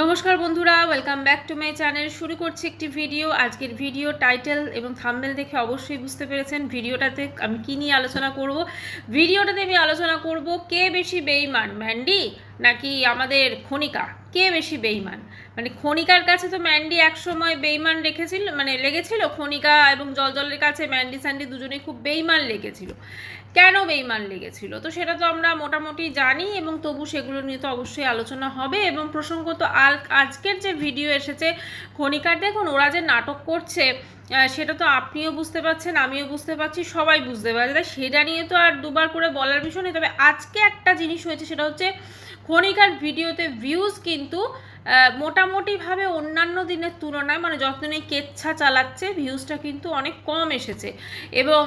নমস্কার বন্ধুরা, welcome back to my channel. শুরু করছি একটি ভিডিও। আজকের ভিডিও টাইটেল এবং থাম্বনেল দেখে অবশ্যই বুঝতে পেরেছেন ভিডিওটাতে আমি কী নিয়ে আলোচনা করব। ভিডিওটাতে আমি আলোচনা করব কে বেশি বেঈমান, ম্যান্ডি নাকি আমাদের খনিকা, কে বেশি বেঈমান। মানে খনিকার কাছে তো ম্যান্ডি একসময় বেঈমান লেগেছিল, খনিকা এবং জলজলের কাছে ম্যান্ডি স্যান্ডি দুজনেই খুব বেঈমান লেগেছিল। কেন বেঈমান লেগেছিল তো সেটা তো আমরা মোটামুটি জানি, এবং তবু সেগুলো নিয়ে তো অবশ্যই আলোচনা হবে। এবং প্রসঙ্গত আজকের যে ভিডিও এসেছে খনিকার, দেখুন ওরা যে নাটক করছে সেটা তো আপনিও বুঝতে পারছেন, আমিও বুঝতে পারছি, সবাই বুঝতে পারছে, তাই সেটা নিয়ে তো আর দুবার করে বলার বিষয় নেই। তবে আজকে একটা জিনিস হয়েছে, সেটা হচ্ছে খনিকার ভিডিওতে ভিউজ কিন্তু মোটামুটিভাবে অন্যান্য দিনের তুলনায়, মানে যতদিন কেচ্ছা চালাচ্ছে ভিউজটা কিন্তু অনেক কম এসেছে, এবং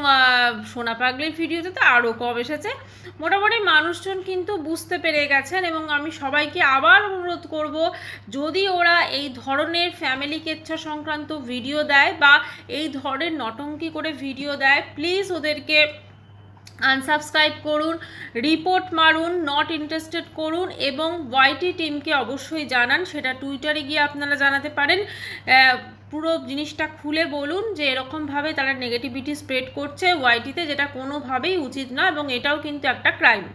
সোনা পাগলির ভিডিওতে তো আরও কম এসেছে। মোটামুটি মানুষজন কিন্তু বুঝতে পেরে গেছেন, এবং আমি সবাইকে আবার অনুরোধ করব, যদি ওরা এই ধরনের ফ্যামিলি কেচ্ছা সংক্রান্ত ভিডিও দেয় বা এই ধরনের নটঙ্কি করে ভিডিও দেয়, প্লিজ ওদেরকে আনসাবস্ক্রাইব করুন, রিপোর্ট মারুন, নট ইন্টারেস্টেড করুন, এবং ওয়াইটি টিমকে অবশ্যই জানান। সেটা টুইটারে গিয়ে আপনারা জানাতে পারেন, পুরো জিনিসটা খুলে বলুন যে এরকমভাবে তারা নেগেটিভিটি স্প্রেড করছে ওয়াইটিতে, যেটা কোনোভাবেই উচিত না, এবং এটাও কিন্তু একটা ক্রাইম।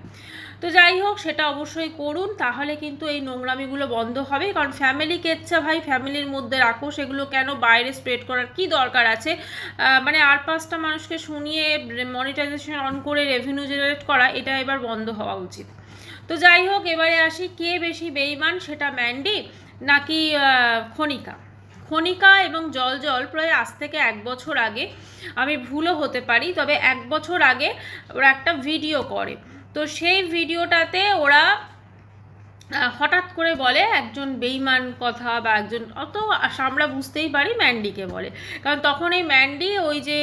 তো যাই হোক, সেটা অবশ্যই করুন, তাহলে কিন্তু এই নোংরামিগুলো বন্ধ হবে। কারণ ফ্যামিলি কেচ্ছা ভাই ফ্যামিলির মধ্যে রাখো, সেগুলো কেন বাইরে স্প্রেড করার কি দরকার আছে? মানে আর পাঁচটা মানুষকে শুনিয়ে মনিটাইজেশন অন করে রেভিনিউ জেনারেট করা, এটা এবার বন্ধ হওয়া উচিত। তো যাই হোক, এবারে আসি কে বেশি বেঈমান, সেটা ম্যান্ডি নাকি খনিকা। খনিকা এবং জলজল প্রায় আজ থেকে 1 বছর আগে, আমি ভুলও হতে পারি, তবে 1 বছর আগে ওরা একটা ভিডিও করে। তো সেই ভিডিওটাতে ওরা হঠাৎ করে বলে একজন বেঈমান কথা, বা একজন, অত আমরা বুঝতেই পারি ম্যান্ডিকে বলে, কারণ তখন এই ম্যান্ডি ওই যে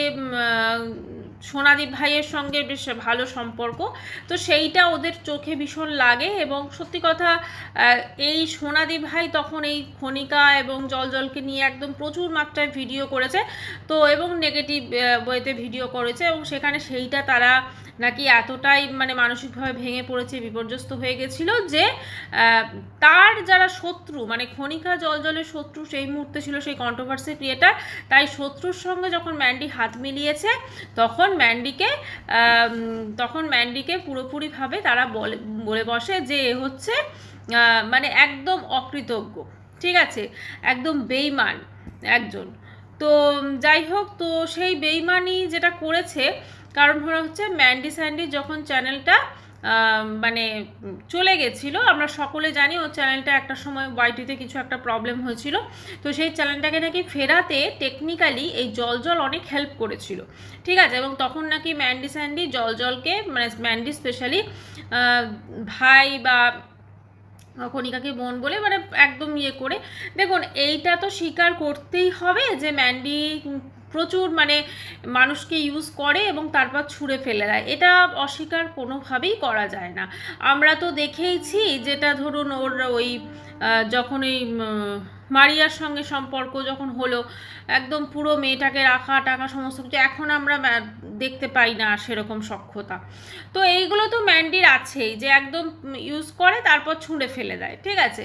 সোনাদীপ ভাইয়ের সঙ্গে বেশ ভালো সম্পর্ক, তো সেইটা ওদের চোখে ভীষণ লাগে। এবং সত্যি কথা, এই সোনাদীপ ভাই তখন এই খনিকা এবং জলজলকে নিয়ে একদম প্রচুর মাত্রায় ভিডিও করেছে, তো এবং নেগেটিভ ওয়েতে ভিডিও করেছে, এবং সেখানে সেইটা তারা নাকি এতটাই মানে মানসিকভাবে ভেঙে পড়েছে, বিপর্যস্ত হয়ে গেছিল, যে তার যারা শত্রু, মানে খনিকা জলজলের শত্রু সেই মুহূর্তে ছিল সেই কন্ট্রোভার্সি ক্রিয়েটার, তাই শত্রুর সঙ্গে যখন ম্যান্ডি হাত মিলিয়েছে তখন ম্যান্ডিকে পুরোপুরিভাবে তারা বলে বসে যে এ হচ্ছে মানে একদম অকৃতজ্ঞ, ঠিক আছে, একদম বেঈমান একজন। তো যাই হোক, তো সেই বেঈমানি যেটা করেছে, কারণ হচ্ছে ম্যান্ডি স্যান্ডি যখন চ্যানেলটা মানে চলে গেছিলো, আমরা সকলে জানি ও চ্যানেলটা একটা সময় ওয়াইটিতে কিছু একটা প্রবলেম হয়েছিল, তো সেই চ্যানেলটাকে নাকি ফেরাতে টেকনিক্যালি এই জলজল অনেক হেল্প করেছিল, ঠিক আছে। এবং তখন নাকি ম্যান্ডি স্যান্ডি জলজলকে, মানে ম্যান্ডি স্পেশালি ভাই বা খনিকাকে বোন বলে, মানে একদম ইয়ে করে। দেখুন, এইটা তো স্বীকার করতেই হবে যে ম্যান্ডি প্রচুর মানে মানুষকে ইউজ করে এবং তারপর ছুঁড়ে ফেলে দেয়, এটা অস্বীকার কোনোভাবেই করা যায় না। আমরা তো দেখেইছি, যেটা ধরুন ওর ওই যখন এই মারিয়ার সঙ্গে সম্পর্ক যখন হলো, একদম পুরো মেয়েটাকে রাখা টাকা সমস্ত কিছু, এখন আমরা দেখতে পাই না সেরকম সক্ষতা। তো এইগুলো তো ম্যান্ডির আছেই, যে একদম ইউজ করে তারপর ছুঁড়ে ফেলে দেয়, ঠিক আছে,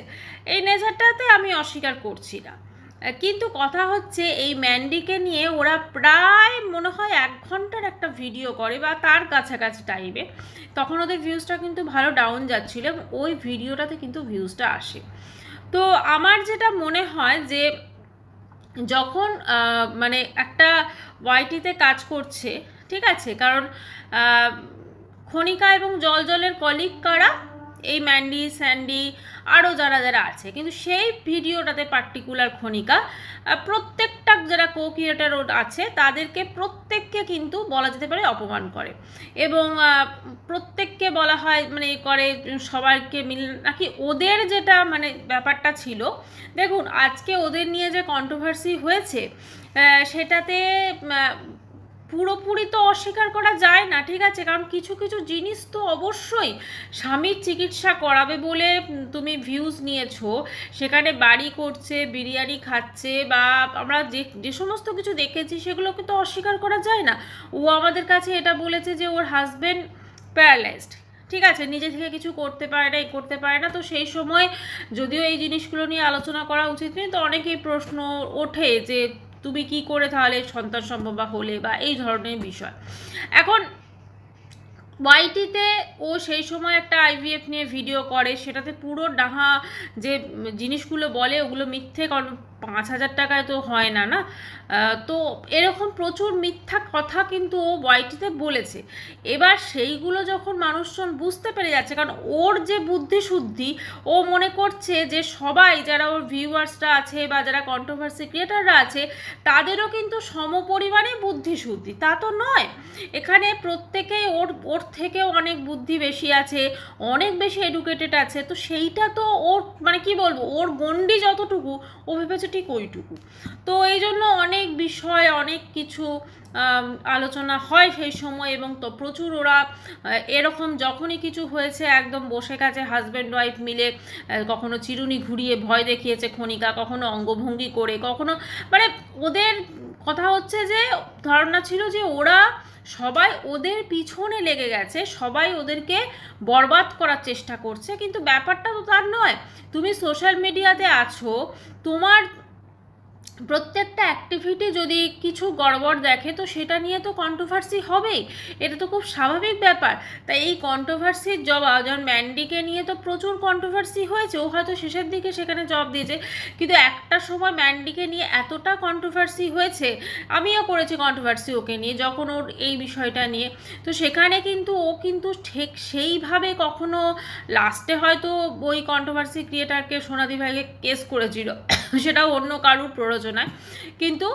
এই নেচারটাতে আমি অস্বীকার করছি না। কিন্তু কথা হচ্ছে, এই ম্যান্ডিকে নিয়ে ওরা প্রায় মনে হয় 1 ঘন্টার একটা ভিডিও করে বা তার কাছাকাছি টাইমে, তখন ওদের ভিউজটা কিন্তু ভালো ডাউন যাচ্ছিল, এবং ওই ভিডিওটাতে কিন্তু ভিউজটা আসে। তো আমার যেটা মনে হয় যে যখন মানে একটা ওয়াইটিতে কাজ করছে, ঠিক আছে, কারণ খনিকা এবং জলজলের কলিগ কারা, এই ম্যান্ডি স্যান্ডি আরও যারা যারা আছে, কিন্তু সেই ভিডিওটাতে পার্টিকুলার খনিকা প্রত্যেকটা যারা কো ক্রিয়েটার আছে তাদেরকে প্রত্যেককে কিন্তু বলা যেতে পারে অপমান করে, এবং প্রত্যেককে বলা হয় মানে করে সবাইকে মিলে নাকি ওদের যেটা মানে ব্যাপারটা ছিল। দেখুন, আজকে ওদের নিয়ে যে কন্ট্রোভার্সি হয়েছে সেটাতে পুরোপুরি তো অস্বীকার করা যায় না, ঠিক আছে, কারণ কিছু কিছু জিনিস তো অবশ্যই, স্বামীর চিকিৎসা করাবে বলে তুমি ভিউজ নিয়েছো, সেখানে বাড়ি করছে, বিরিয়ানি খাচ্ছে, বা আমরা যে সমস্ত কিছু দেখেছি সেগুলোকে তো অস্বীকার করা যায় না। ও আমাদের কাছে এটা বলেছে যে ওর হাজবেন্ড প্যারালাইজড, ঠিক আছে, নিজে থেকে কিছু করতে পারে না, করতে পারে না। তো সেই সময় যদিও এই জিনিসগুলো নিয়ে আলোচনা করা উচিত নেই, তো অনেকেই প্রশ্ন ওঠে যে তুমি কি করে তাহলে সন্তান সম্ভবা হলে, বা এই ধরনের বিষয়। এখন ওয়াইটিতে ও সেই সময় একটা আইভিএফ নিয়ে ভিডিও করে, সেটাতে পুরো ডাহা যে জিনিসগুলো বলে ওগুলো মিথ্যে, কারণ 5,000 টাকায় তো হয় না, না? তো এরকম প্রচুর মিথ্যা কথা কিন্তু ও ওয়াইটিতে বলেছে। এবার সেইগুলো যখন মানুষজন বুঝতে পেরে যাচ্ছে, কারণ ওর যে বুদ্ধিশুদ্ধি, ও মনে করছে যে সবাই যারা ওর ভিউয়ার্সরা আছে বা যারা কন্ট্রোভার্সি ক্রিয়েটাররা আছে তাদেরও কিন্তু সমপরিমাণে বুদ্ধিশুদ্ধি, তা তো নয়। এখানে প্রত্যেকেই ওর থেকেও অনেক বুদ্ধি বেশি আছে, অনেক বেশি এডুকেটেড আছে। তো সেইটা তো ওর মানে কি বলবো, ওর গণ্ডি যতটুকু ও ভেবেছে ঠিক ওইটুকু। তো এই জন্য অনেক বিষয়, অনেক কিছু আলোচনা হয় সেই সময়, এবং তো প্রচুর ওরা এরকম যখনই কিছু হয়েছে একদম বসে গেছে হাজব্যান্ড ওয়াইফ মিলে, কখনো চিরুনি ঘুরিয়ে ভয় দেখিয়েছে খনিকা, কখনো অঙ্গভঙ্গি করে, কখনো মানে ওদের কথা হচ্ছে যে ধারণা ছিল যে ওরা সবাই ওদের পিছনে লেগে গেছে, সবাই ওদেরকে বরবাদ করার চেষ্টা করছে। কিন্তু ব্যাপারটা তো তার নয়। তুমি সোশ্যাল মিডিয়াতে আছো, তোমার প্রত্যেকটা অ্যাক্টিভিটি যদি কিছু গড়বড় দেখে তো সেটা নিয়ে তো কন্ট্রোভার্সি হবেই, এটা তো খুব স্বাভাবিক ব্যাপার। তাই এই কন্ট্রোভার্সির জবাব, যেমন ম্যান্ডিকে নিয়ে তো প্রচুর কন্ট্রোভার্সি হয়েছে, ও হয়তো শেষের দিকে সেখানে জবাব দিয়েছে, কিন্তু একটা সময় ম্যান্ডিকে নিয়ে এতটা কন্ট্রোভার্সি হয়েছে, আমিও করেছি কন্ট্রোভার্সি ওকে নিয়ে যখন ওর এই বিষয়টা নিয়ে, তো সেখানে কিন্তু ও কিন্তু ঠিক সেইভাবে কখনো লাস্টে হয়তো ওই কন্ট্রোভার্সি ক্রিয়েটারকে সোনাদি ভাইকে কেস করেছিল সেটাও অন্য কারুর প্ররোচনায়, কিন্তু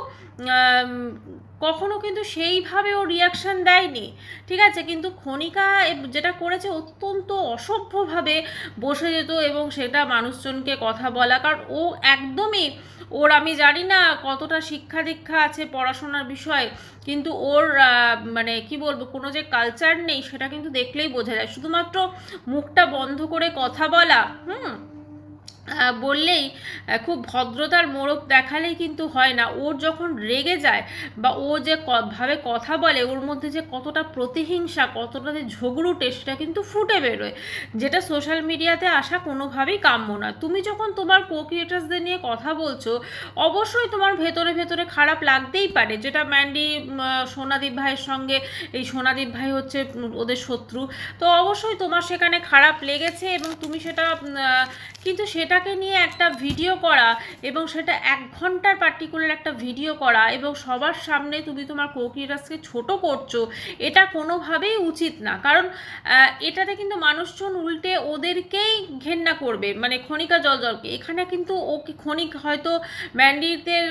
কখনো কিন্তু সেইভাবে ও রিয়াকশান দেয়নি, ঠিক আছে। কিন্তু খনিকা যেটা করেছে অত্যন্ত অসভ্যভাবে বসে যেত এবং সেটা মানুষজনকে কথা বলা, কারণ ও একদমই ওর, আমি জানি না কতটা শিক্ষা দীক্ষা আছে পড়াশোনার বিষয়ে, কিন্তু ওর মানে কি বলবো, কোনো যে কালচার নেই সেটা কিন্তু দেখলেই বোঝা যায়। শুধুমাত্র মুখটা বন্ধ করে কথা বলা, বললেই, খুব ভদ্রতার মোড়ক দেখালেই কিন্তু হয় না। ওর যখন রেগে যায় বা ও যে ভাবে কথা বলে, ওর মধ্যে যে কতটা প্রতিহিংসা, কতটা যে ঝগড়ুটে, সেটা কিন্তু ফুটে বেরোয়, যেটা সোশ্যাল মিডিয়াতে আসা কোনোভাবেই কাম্য না। তুমি যখন তোমার কো ক্রিয়েটার্সদের নিয়ে কথা বলছো, অবশ্যই তোমার ভেতরে ভেতরে খারাপ লাগতেই পারে, যেটা ম্যান্ডি সোনাদীপ ভাইয়ের সঙ্গে, এই সোনাদীপ ভাই হচ্ছে ওদের শত্রু, তো অবশ্যই তোমার সেখানে খারাপ লেগেছে, এবং তুমি সেটা কিন্তু সেটাকে নিয়ে একটা ভিডিও করা, এবং সেটা 1 ঘন্টার পার্টিকুলার একটা ভিডিও করা, এবং সবার সামনে তুমি তোমার কো ক্রিয়েটার্সকে ছোট করছো, এটা কোনোভাবেই উচিত না। কারণ এটাতে কিন্তু মানুষজন উল্টে ওদেরকেই ঘেন্না করবে, মানে খনিকা জলজলকে। এখানে কিন্তু ও কি ক্ষণিক হয়তো ম্যান্ডিদের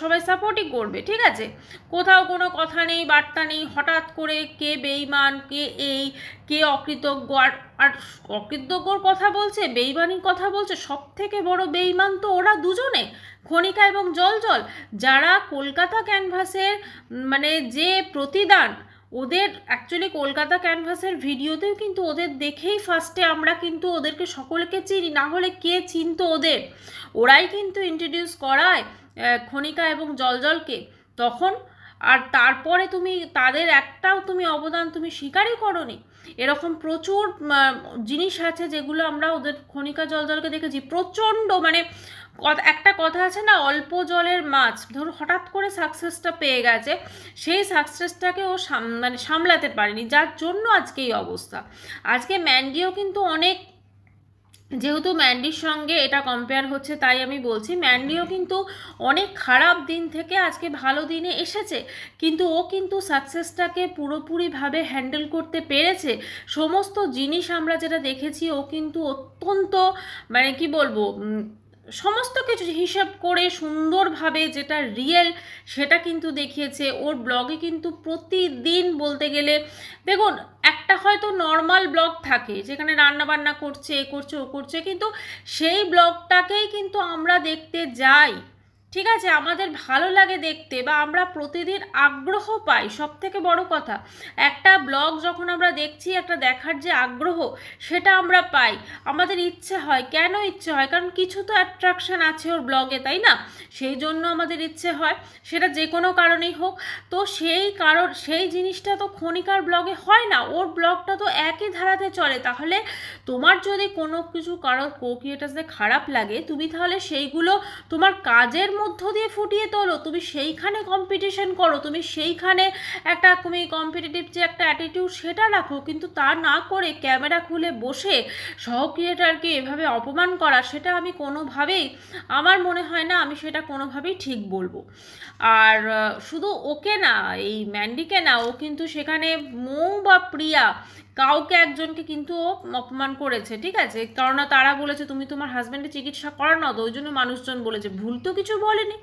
সবাই সাপোর্টই করবে, ঠিক আছে, কোথাও কোনো কথা নেই, বার্তা নেই, হঠাৎ করে কে বেঈমান, কে অকৃতজ্ঞ, আর অকৃতজ্ঞর কথা বলছে, বেঈমানির কথা বলছে, সব থেকে বড় বেঈমান তো ওরা দুজনে, খনিকা এবং জলজল, যারা কলকাতা ক্যানভাসের মানে যে প্রতিদান ওদের, অ্যাকচুয়ালি কলকাতা ক্যানভাসের ভিডিওতেও কিন্তু ওদের দেখেই ফার্স্টে আমরা কিন্তু ওদেরকে সকলকে চিনি, না হলে কে চিনতো ওদের, ওরাই কিন্তু ইন্ট্রোডিউস করায় খনিকা এবং জলজলকে তখন। আর তারপরে তুমি তাদের একটাও তুমি অবদান তুমি স্বীকারই করোনি। এরকম প্রচুর জিনিস আছে যেগুলো আমরা ওদের খনিকা জলজলকে দেখেছি, প্রচণ্ড মানে একটা কথা আছে না, অল্প জলের মাছ, ধরো হঠাৎ করে সাকসেসটা পেয়ে গেছে, সেই সাকসেসটাকে ও মানে সামলাতে পারেনি, যার জন্য আজকে এই অবস্থা। আজকে ম্যান্ডিও কিন্তু অনেক, যেহেতু ম্যান্ডির সঙ্গে এটা কম্পেয়ার হচ্ছে তাই আমি বলছি, ম্যান্ডিও কিন্তু অনেক খারাপ দিন থেকে আজকে ভালো দিনে এসেছে, কিন্তু ও কিন্তু সাকসেসটাকে পুরোপুরিভাবে হ্যান্ডেল করতে পেরেছে। সমস্ত জিনিস আমরা যেটা দেখেছি, ও কিন্তু অত্যন্ত মানে কি বলবো, সমস্ত কিছু হিসাব করে সুন্দরভাবে যেটা রিয়েল সেটা কিন্তু দেখিয়েছে। ওর ব্লগে কিন্তু প্রতিদিন বলতে গেলে, দেখুন একটা হয়তো নর্মাল ব্লগ থাকে যেখানে রান্না বান্না করছে, এ করছে, ও করছে, কিন্তু সেই ব্লগটাকেই কিন্তু আমরা দেখতে যাই, ঠিক আছে, আমাদের ভালো লাগে দেখতে বা আমরা প্রতিদিন আগ্রহ পাই। সব থেকে বড় কথা, একটা ব্লগ যখন আমরা দেখছি, একটা দেখার যে আগ্রহ সেটা আমরা পাই, আমাদের ইচ্ছে হয়। কেন ইচ্ছে হয়? কারণ কিছু তো অ্যাট্রাকশন আছে ওর ব্লগে, তাই না? সেই জন্য আমাদের ইচ্ছে হয়, সেটা যে কোনো কারণেই হোক। তো সেই কারণ, সেই জিনিসটা তো ক্ষণিকার ব্লগে হয় না, ওর ব্লগটা তো একই ধারাতে চলে। তাহলে তোমার যদি কোনো কিছু কারো কো-ক্রিয়েটার্সদের খারাপ লাগে, তুমি তাহলে সেইগুলো তোমার কাজের মধ্য দিয়ে ফুটিয়ে তোলো, তুমি সেইখানে কম্পিটিশন করো, তুমি সেইখানে একটা তুমি কম্পিটিটিভ যে একটা অ্যাটিটিউড সেটা রাখো। কিন্তু তা না করে ক্যামেরা খুলে বসে সহ ক্রিয়েটারকে এভাবে অপমান করা, সেটা আমি কোনোভাবেই, আমার মনে হয় না আমি সেটা কোনোভাবেই ঠিক বলবো। আর শুধু ওকে না, এই ম্যান্ডিকে না, ও কিন্তু সেখানে মৌ বা প্রিয়া কাউকে একজনকে কিন্তু ও অপমান করেছে, ঠিক আছে? কারণ তারা বলেছে তুমি তোমার হাজব্যান্ডের চিকিৎসা করা না, তো ওই জন্য মানুষজন বলেছে। ভুল তো কিছু বলেনি,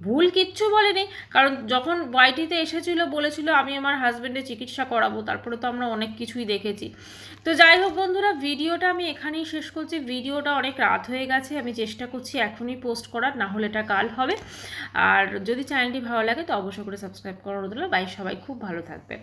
ভুল কিচ্ছু বলেনি। কারণ যখন ওয়াইটিতে এসেছিল বলেছিল আমি আমার হাজব্যান্ডের চিকিৎসা করাবো, তারপরে তো আমরা অনেক কিছুই দেখেছি। তো যাই হোক বন্ধুরা, ভিডিওটা আমি এখানেই শেষ করছি। ভিডিওটা অনেক রাত হয়ে গেছে, আমি চেষ্টা করছি এখনই পোস্ট করার, না হলে এটা কাল হবে। আর যদি চ্যানেলটি ভালো লাগে তো অবশ্যই করে সাবস্ক্রাইব করার অনুরোধ রইল। বাই, সবাই খুব ভালো থাকবে।